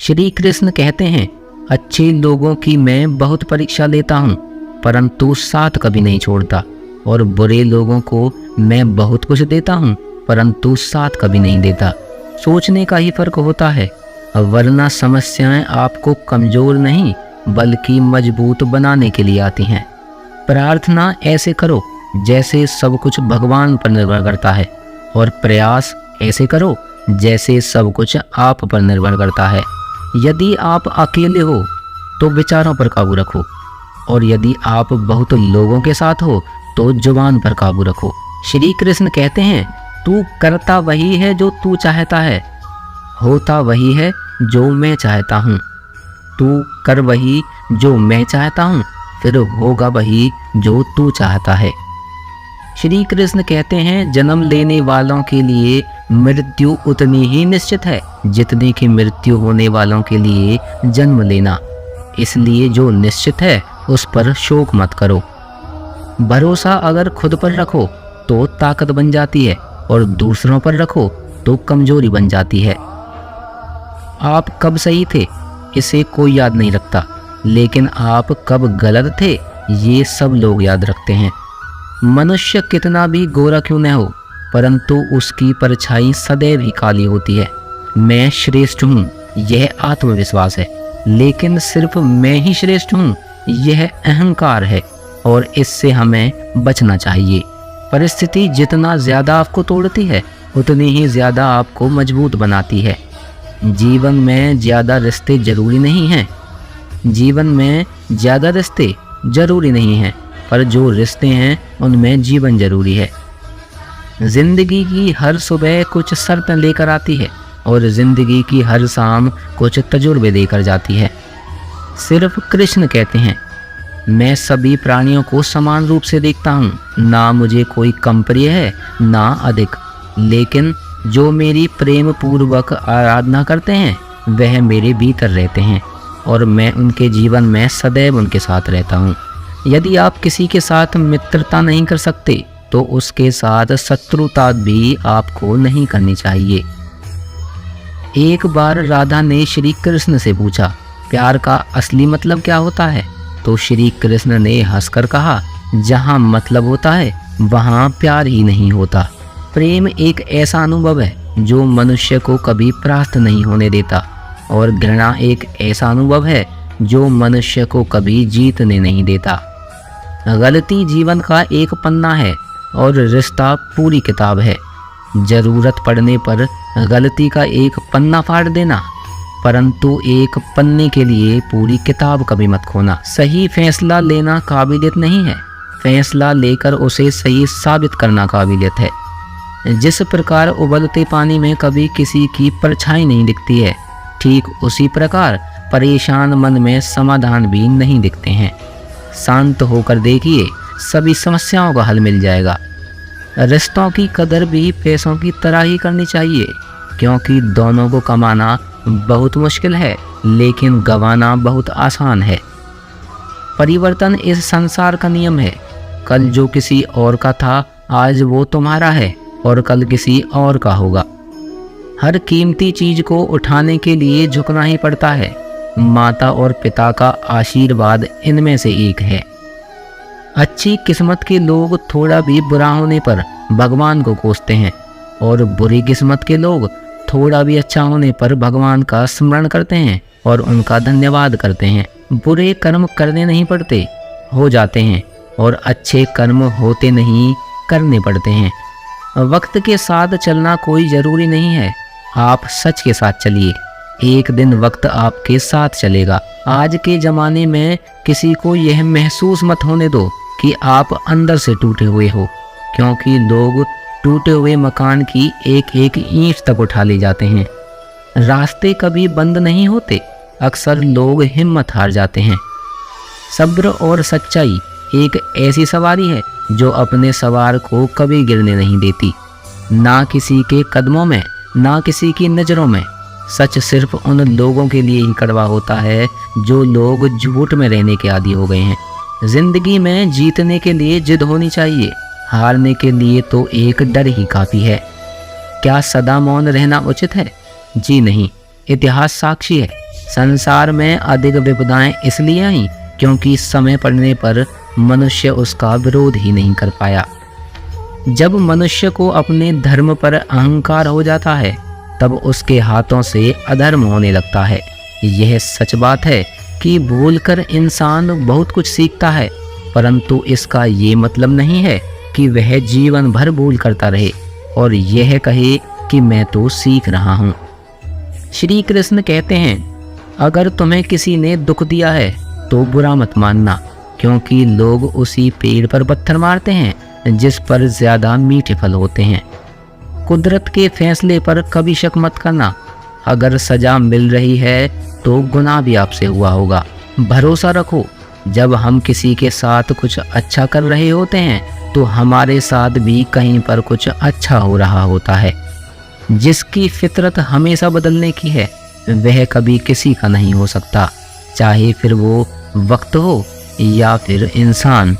श्री कृष्ण कहते हैं, अच्छे लोगों की मैं बहुत परीक्षा लेता हूँ, परंतु साथ कभी नहीं छोड़ता, और बुरे लोगों को मैं बहुत कुछ देता हूँ, परंतु साथ कभी नहीं देता। सोचने का ही फर्क होता है, वरना समस्याएं आपको कमजोर नहीं बल्कि मजबूत बनाने के लिए आती हैं। प्रार्थना ऐसे करो जैसे सब कुछ भगवान पर निर्भर करता है, और प्रयास ऐसे करो जैसे सब कुछ आप पर निर्भर करता है। यदि आप अकेले हो तो विचारों पर काबू रखो, और यदि आप बहुत लोगों के साथ हो तो जुबान पर काबू रखो। श्री कृष्ण कहते हैं, तू करता वही है जो तू चाहता है, होता वही है जो मैं चाहता हूँ। तू कर वही जो मैं चाहता हूँ, फिर होगा वही जो तू चाहता है। श्री कृष्ण कहते हैं, जन्म लेने वालों के लिए मृत्यु उतनी ही निश्चित है जितनी कि मृत्यु होने वालों के लिए जन्म लेना। इसलिए जो निश्चित है उस पर शोक मत करो। भरोसा अगर खुद पर रखो तो ताकत बन जाती है, और दूसरों पर रखो तो कमजोरी बन जाती है। आप कब सही थे इसे कोई याद नहीं रखता, लेकिन आप कब गलत थे ये सब लोग याद रखते हैं। मनुष्य कितना भी गोरा क्यों न हो, परंतु उसकी परछाई सदैव ही काली होती है। मैं श्रेष्ठ हूँ यह आत्मविश्वास है, लेकिन सिर्फ मैं ही श्रेष्ठ हूँ यह अहंकार है, और इससे हमें बचना चाहिए। परिस्थिति जितना ज़्यादा आपको तोड़ती है उतनी ही ज़्यादा आपको मजबूत बनाती है। जीवन में ज़्यादा रिश्ते जरूरी नहीं हैं, जीवन में ज़्यादा रिश्ते जरूरी नहीं हैं, पर जो रिश्ते हैं उनमें जीवन जरूरी है। जिंदगी की हर सुबह कुछ शर्तें लेकर आती है, और जिंदगी की हर शाम कुछ तजुर्बे देकर जाती है। सिर्फ कृष्ण कहते हैं, मैं सभी प्राणियों को समान रूप से देखता हूँ, ना मुझे कोई कम प्रिय है ना अधिक, लेकिन जो मेरी प्रेम पूर्वक आराधना करते हैं वह मेरे भीतर रहते हैं, और मैं उनके जीवन में सदैव उनके साथ रहता हूँ। यदि आप किसी के साथ मित्रता नहीं कर सकते तो उसके साथ शत्रुता भी आपको नहीं करनी चाहिए। एक बार राधा ने श्री कृष्ण से पूछा, प्यार का असली मतलब क्या होता है? तो श्री कृष्ण ने हंसकर कहा, जहाँ मतलब होता है वहाँ प्यार ही नहीं होता। प्रेम एक ऐसा अनुभव है जो मनुष्य को कभी परास्त नहीं होने देता, और घृणा एक ऐसा अनुभव है जो मनुष्य को कभी जीतने नहीं देता। गलती जीवन का एक पन्ना है और रिश्ता पूरी किताब है। जरूरत पड़ने पर गलती का एक पन्ना फाड़ देना, परंतु एक पन्ने के लिए पूरी किताब कभी मत खोना। सही फैसला लेना काबिलियत नहीं है, फैसला लेकर उसे सही साबित करना काबिलियत है। जिस प्रकार उबलते पानी में कभी किसी की परछाई नहीं दिखती है, ठीक उसी प्रकार परेशान मन में समाधान भी नहीं दिखते हैं। शांत होकर देखिए, सभी समस्याओं का हल मिल जाएगा। रिश्तों की कदर भी पैसों की तरह ही करनी चाहिए, क्योंकि दोनों को कमाना बहुत मुश्किल है लेकिन गंवाना बहुत आसान है। परिवर्तन इस संसार का नियम है। कल जो किसी और का था आज वो तुम्हारा है, और कल किसी और का होगा। हर कीमती चीज को उठाने के लिए झुकना ही पड़ता है। माता और पिता का आशीर्वाद इनमें से एक है। अच्छी किस्मत के लोग थोड़ा भी बुरा होने पर भगवान को कोसते हैं, और बुरी किस्मत के लोग थोड़ा भी अच्छा होने पर भगवान का स्मरण करते हैं और उनका धन्यवाद करते हैं। बुरे कर्म करने नहीं पड़ते, हो जाते हैं, और अच्छे कर्म होते नहीं, करने पड़ते हैं। वक्त के साथ चलना कोई ज़रूरी नहीं है, आप सच के साथ चलिए, एक दिन वक्त आपके साथ चलेगा। आज के ज़माने में किसी को यह महसूस मत होने दो कि आप अंदर से टूटे हुए हो, क्योंकि लोग टूटे हुए मकान की एक एक ईंट तक उठा ले जाते हैं। रास्ते कभी बंद नहीं होते, अक्सर लोग हिम्मत हार जाते हैं। सब्र और सच्चाई एक ऐसी सवारी है जो अपने सवार को कभी गिरने नहीं देती, ना किसी के कदमों में ना किसी की नज़रों में। सच सिर्फ उन लोगों के लिए ही कड़वा होता है जो लोग झूठ में रहने के आदी हो गए हैं। जिंदगी में जीतने के लिए जिद होनी चाहिए, हारने के लिए तो एक डर ही काफ़ी है। क्या सदा मौन रहना उचित है? जी नहीं, इतिहास साक्षी है संसार में अधिक विपदाएं इसलिए आई क्योंकि समय पड़ने पर मनुष्य उसका विरोध ही नहीं कर पाया। जब मनुष्य को अपने धर्म पर अहंकार हो जाता है तब उसके हाथों से अधर्म होने लगता है। यह सच बात है कि भूलकर इंसान बहुत कुछ सीखता है, परंतु इसका ये मतलब नहीं है कि वह जीवन भर भूल करता रहे और यह कहे कि मैं तो सीख रहा हूँ। श्री कृष्ण कहते हैं, अगर तुम्हें किसी ने दुख दिया है तो बुरा मत मानना, क्योंकि लोग उसी पेड़ पर पत्थर मारते हैं जिस पर ज्यादा मीठे फल होते हैं। कुदरत के फैसले पर कभी शक मत करना। अगर सजा मिल रही है तो गुनाह भी आपसे हुआ होगा। भरोसा रखो, जब हम किसी के साथ कुछ अच्छा कर रहे होते हैं तो हमारे साथ भी कहीं पर कुछ अच्छा हो रहा होता है। जिसकी फितरत हमेशा बदलने की है वह कभी किसी का नहीं हो सकता, चाहे फिर वो वक्त हो या फिर इंसान।